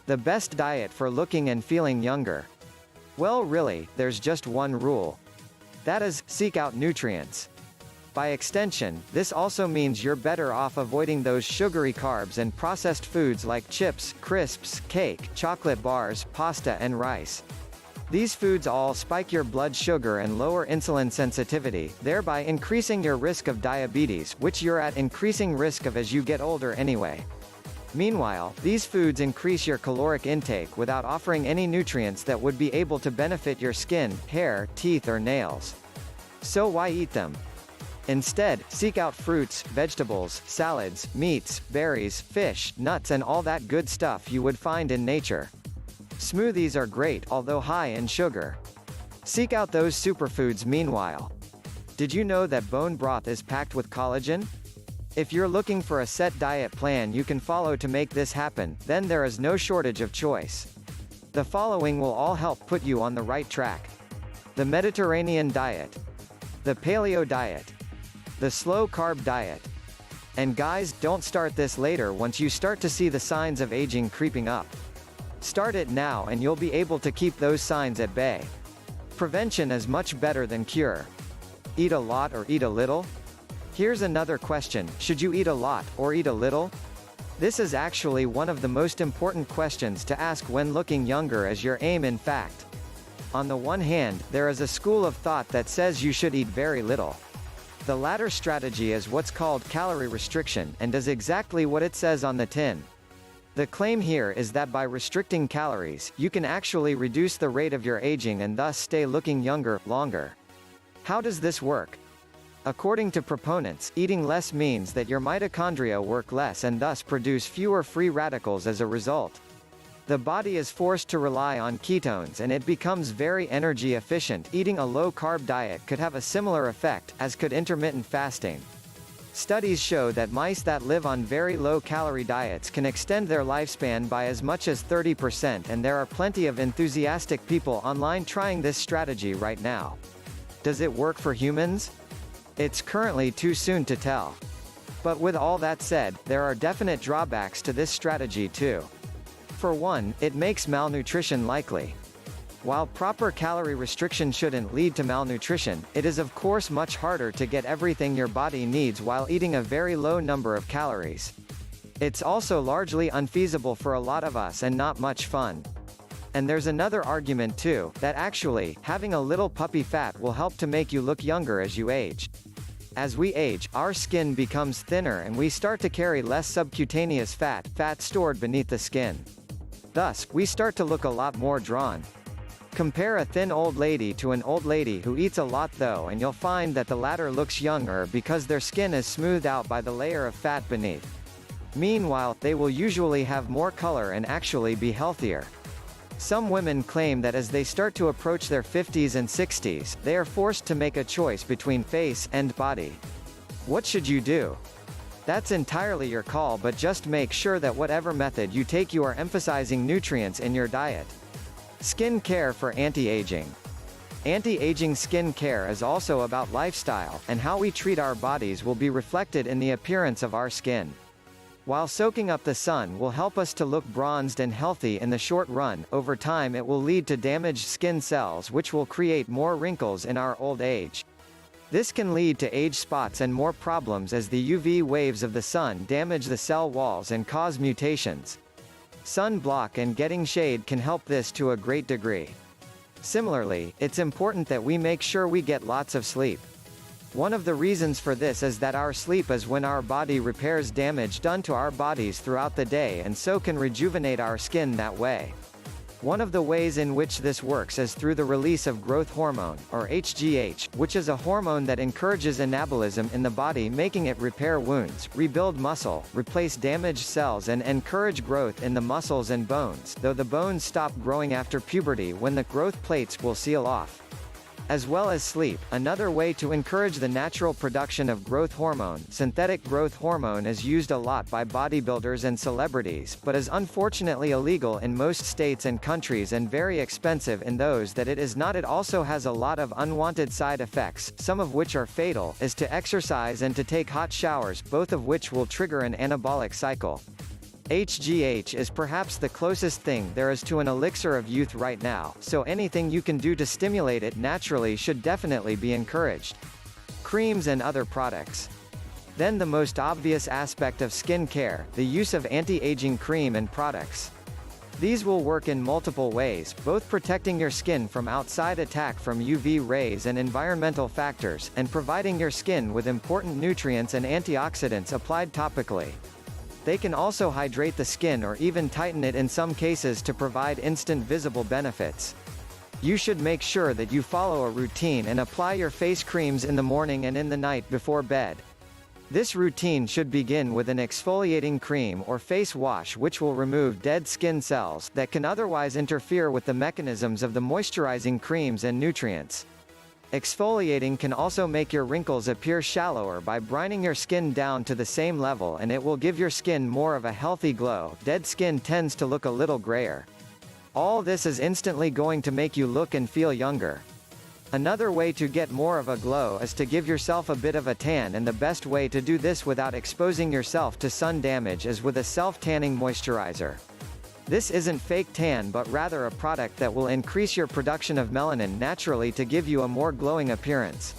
The best diet for looking and feeling younger. Well, really, there's just one rule. That is, seek out nutrients. By extension, this also means you're better off avoiding those sugary carbs and processed foods like chips, crisps, cake, chocolate bars, pasta and rice. These foods all spike your blood sugar and lower insulin sensitivity, thereby increasing your risk of diabetes, which you're at increasing risk of as you get older anyway. Meanwhile, these foods increase your caloric intake without offering any nutrients that would be able to benefit your skin, hair, teeth or nails. So why eat them? Instead, seek out fruits, vegetables, salads, meats, berries, fish, nuts and all that good stuff you would find in nature. Smoothies are great, although high in sugar. Seek out those superfoods meanwhile. Did you know that bone broth is packed with collagen? If you're looking for a set diet plan you can follow to make this happen, then there is no shortage of choice. The following will all help put you on the right track. The Mediterranean diet. The paleo diet. The slow-carb diet. And guys, don't start this later once you start to see the signs of aging creeping up. Start it now and you'll be able to keep those signs at bay. Prevention is much better than cure. Eat a lot or eat a little? Here's another question, should you eat a lot, or eat a little? This is actually one of the most important questions to ask when looking younger as your aim in fact. On the one hand, there is a school of thought that says you should eat very little. The latter strategy is what's called calorie restriction, and does exactly what it says on the tin. The claim here is that by restricting calories, you can actually reduce the rate of your aging and thus stay looking younger, longer. How does this work? According to proponents, eating less means that your mitochondria work less and thus produce fewer free radicals as a result. The body is forced to rely on ketones and it becomes very energy efficient. Eating a low-carb diet could have a similar effect, as could intermittent fasting. Studies show that mice that live on very low-calorie diets can extend their lifespan by as much as 30%, and there are plenty of enthusiastic people online trying this strategy right now. Does it work for humans? It's currently too soon to tell. But with all that said, there are definite drawbacks to this strategy too. For one, it makes malnutrition likely. While proper calorie restriction shouldn't lead to malnutrition, it is of course much harder to get everything your body needs while eating a very low number of calories. It's also largely unfeasible for a lot of us and not much fun. And there's another argument too, that actually, having a little puppy fat will help to make you look younger as you age. As we age, our skin becomes thinner and we start to carry less subcutaneous fat stored beneath the skin. Thus, we start to look a lot more drawn. Compare a thin old lady to an old lady who eats a lot though, and you'll find that the latter looks younger because their skin is smoothed out by the layer of fat beneath. Meanwhile, they will usually have more color and actually be healthier. Some women claim that as they start to approach their 50s and 60s, they are forced to make a choice between face and body. What should you do? That's entirely your call, but just make sure that whatever method you take you are emphasizing nutrients in your diet. Skin care for anti-aging. Anti-aging skin care is also about lifestyle, and how we treat our bodies will be reflected in the appearance of our skin. While soaking up the sun will help us to look bronzed and healthy in the short run, over time it will lead to damaged skin cells which will create more wrinkles in our old age. This can lead to age spots and more problems as the UV waves of the sun damage the cell walls and cause mutations. Sun block and getting shade can help this to a great degree. Similarly, it's important that we make sure we get lots of sleep. One of the reasons for this is that our sleep is when our body repairs damage done to our bodies throughout the day and so can rejuvenate our skin that way. One of the ways in which this works is through the release of growth hormone, or HGH, which is a hormone that encourages anabolism in the body, making it repair wounds, rebuild muscle, replace damaged cells and encourage growth in the muscles and bones, though the bones stop growing after puberty when the growth plates will seal off. As well as sleep, another way to encourage the natural production of growth hormone, synthetic growth hormone, is used a lot by bodybuilders and celebrities, but is unfortunately illegal in most states and countries and very expensive in those that it is not. It also has a lot of unwanted side effects, some of which are fatal, is to exercise and to take hot showers, both of which will trigger an anabolic cycle. HGH is perhaps the closest thing there is to an elixir of youth right now, so anything you can do to stimulate it naturally should definitely be encouraged. Creams and other products. Then the most obvious aspect of skin care, the use of anti-aging cream and products. These will work in multiple ways, both protecting your skin from outside attack from UV rays and environmental factors, and providing your skin with important nutrients and antioxidants applied topically. They can also hydrate the skin or even tighten it in some cases to provide instant visible benefits. You should make sure that you follow a routine and apply your face creams in the morning and in the night before bed. This routine should begin with an exfoliating cream or face wash which will remove dead skin cells that can otherwise interfere with the mechanisms of the moisturizing creams and nutrients. Exfoliating can also make your wrinkles appear shallower by brining your skin down to the same level, and it will give your skin more of a healthy glow. Dead skin tends to look a little grayer. All this is instantly going to make you look and feel younger. Another way to get more of a glow is to give yourself a bit of a tan, and the best way to do this without exposing yourself to sun damage is with a self-tanning moisturizer. This isn't fake tan but rather a product that will increase your production of melanin naturally to give you a more glowing appearance.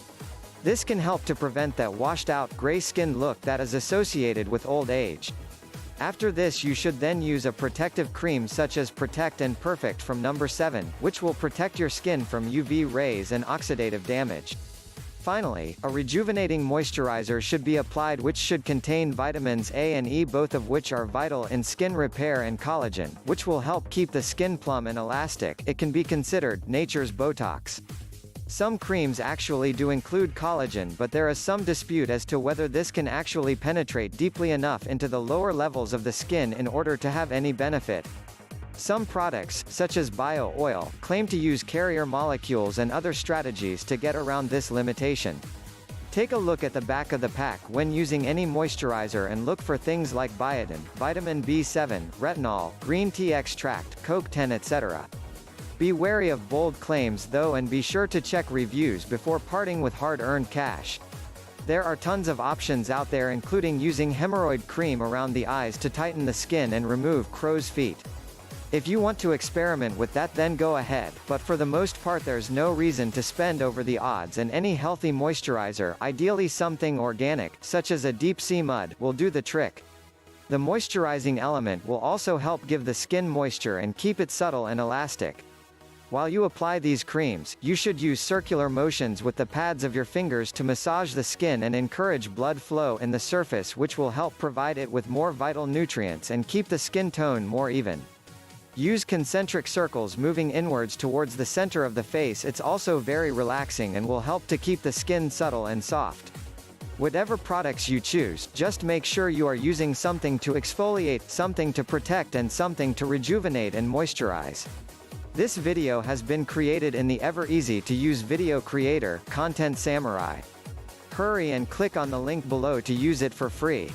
This can help to prevent that washed-out, gray-skinned look that is associated with old age. After this you should then use a protective cream such as Protect and Perfect from No. 7, which will protect your skin from UV rays and oxidative damage. Finally, a rejuvenating moisturizer should be applied which should contain vitamins A and E, both of which are vital in skin repair, and collagen, which will help keep the skin plump and elastic. It can be considered nature's Botox. Some creams actually do include collagen, but there is some dispute as to whether this can actually penetrate deeply enough into the lower levels of the skin in order to have any benefit. Some products, such as bio oil, claim to use carrier molecules and other strategies to get around this limitation. Take a look at the back of the pack when using any moisturizer and look for things like biotin, vitamin B7, retinol, green tea extract, CoQ10, etc. Be wary of bold claims though, and be sure to check reviews before parting with hard-earned cash. There are tons of options out there, including using hemorrhoid cream around the eyes to tighten the skin and remove crow's feet. If you want to experiment with that, then go ahead, but for the most part there's no reason to spend over the odds, and any healthy moisturizer, ideally something organic, such as a deep sea mud, will do the trick. The moisturizing element will also help give the skin moisture and keep it supple and elastic. While you apply these creams, you should use circular motions with the pads of your fingers to massage the skin and encourage blood flow in the surface, which will help provide it with more vital nutrients and keep the skin tone more even. Use concentric circles moving inwards towards the center of the face. It's also very relaxing and will help to keep the skin supple and soft. Whatever products you choose, just make sure you are using something to exfoliate, something to protect, and something to rejuvenate and moisturize. This video has been created in the ever-easy-to-use video creator, Content Samurai. Hurry and click on the link below to use it for free.